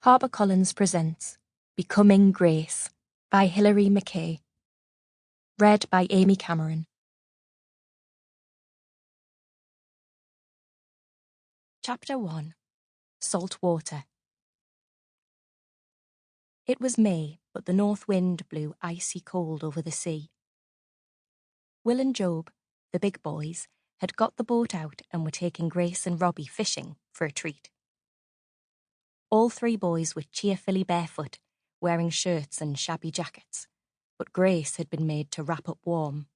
HarperCollins presents Becoming Grace by Hilary McKay. Read by Amy Cameron. Chapter 1. Salt Water. It was May, but the north wind blew icy cold over the sea. Will and Job, the big boys, had got the boat out and were taking Grace and Robbie fishing for a treat. All three boys were cheerfully barefoot, wearing shirts and shabby jackets, but Grace had been made to wrap up warm.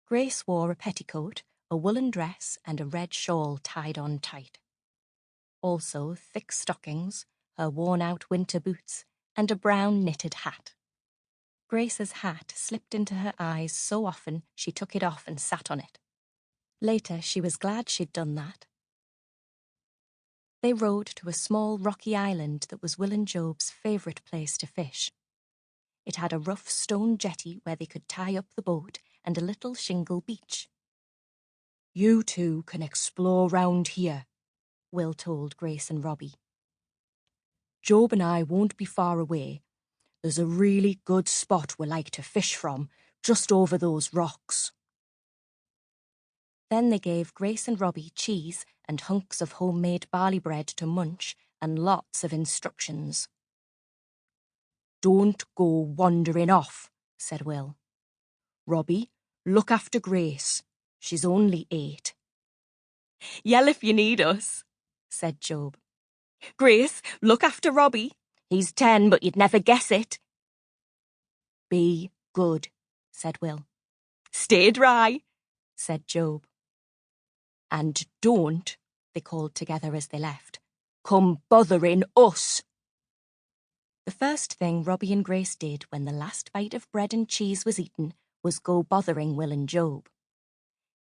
Grace wore a petticoat, a woolen dress, and a red shawl tied on tight. Also thick stockings, her worn-out winter boots, and a brown knitted hat. Grace's hat slipped into her eyes so often she took it off and sat on it. Later, she was glad she'd done that. They rowed to a small rocky island that was Will and Job's favourite place to fish. It had a rough stone jetty where they could tie up the boat and a little shingle beach. "You two can explore round here," Will told Grace and Robbie. "Job and I won't be far away. There's a really good spot we like to fish from, just over those rocks." Then they gave Grace and Robbie cheese and hunks of homemade barley bread to munch and lots of instructions. "Don't go wandering off," said Will. "Robbie, look after Grace. She's only 8. "Yell if you need us," said Job. "Grace, look after Robbie. He's 10, but you'd never guess it." "Be good," said Will. "Stay dry," said Job. "And don't," they called together as they left, "come bothering us." The first thing Robbie and Grace did when the last bite of bread and cheese was eaten was go bothering Will and Job.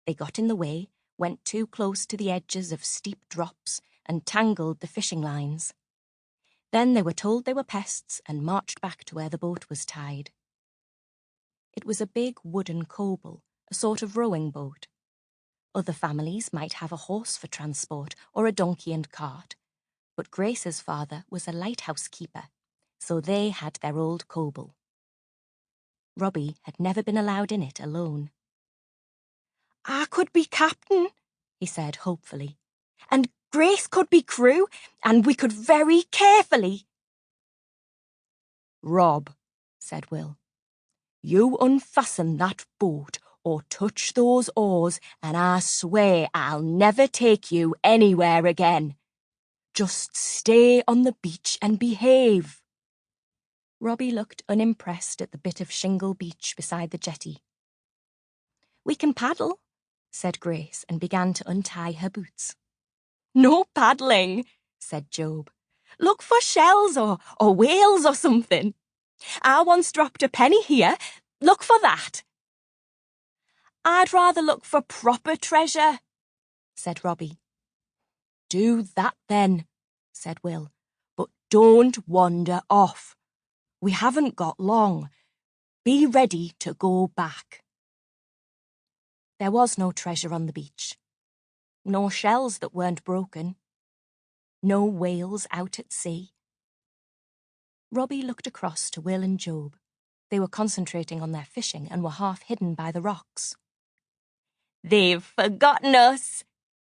They got in the way, went too close to the edges of steep drops, and tangled the fishing lines. Then they were told they were pests and marched back to where the boat was tied. It was a big wooden coble, a sort of rowing boat. Other families might have a horse for transport or a donkey and cart, but Grace's father was a lighthouse keeper, so they had their old coble. Robbie had never been allowed in it alone. "I could be captain," he said hopefully, "and Grace could be crew, and we could very carefully." "Rob," said Will, "you unfasten that boat or touch those oars, and I swear I'll never take you anywhere again. Just stay on the beach and behave." Robbie looked unimpressed at the bit of shingle beach beside the jetty. "We can paddle," said Grace, and began to untie her boots. "No paddling," said Job. "Look for shells or whales or something. I once dropped a penny here. Look for that." "I'd rather look for proper treasure," said Robbie. "Do that then," said Will, "but don't wander off. We haven't got long. Be ready to go back." There was no treasure on the beach. No shells that weren't broken. No whales out at sea. Robbie looked across to Will and Job. They were concentrating on their fishing and were half hidden by the rocks. "They've forgotten us,"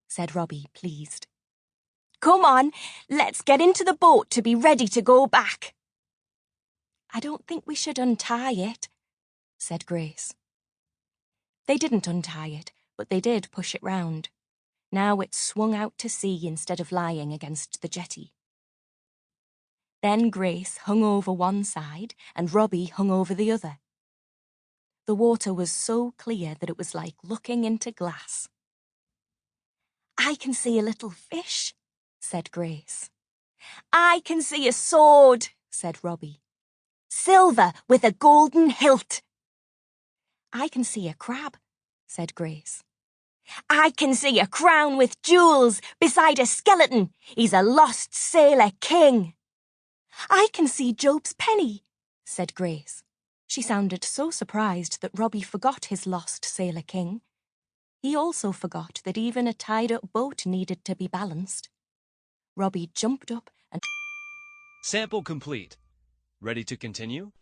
said Robbie, pleased. "Come on, let's get into the boat to be ready to go back." "I don't think we should untie it," said Grace. They didn't untie it, but they did push it round. Now it swung out to sea instead of lying against the jetty. Then Grace hung over one side and Robbie hung over the other. The water was so clear that it was like looking into glass. "I can see a little fish," said Grace. "I can see a sword," said Robbie. "Silver with a golden hilt." "I can see a crab," said Grace. "I can see a crown with jewels beside a skeleton. He's a lost sailor king." "I can see Job's penny," said Grace. She sounded so surprised that Robbie forgot his lost sailor king. He also forgot that even a tied-up boat needed to be balanced. Robbie jumped up and Sample complete. Ready to continue?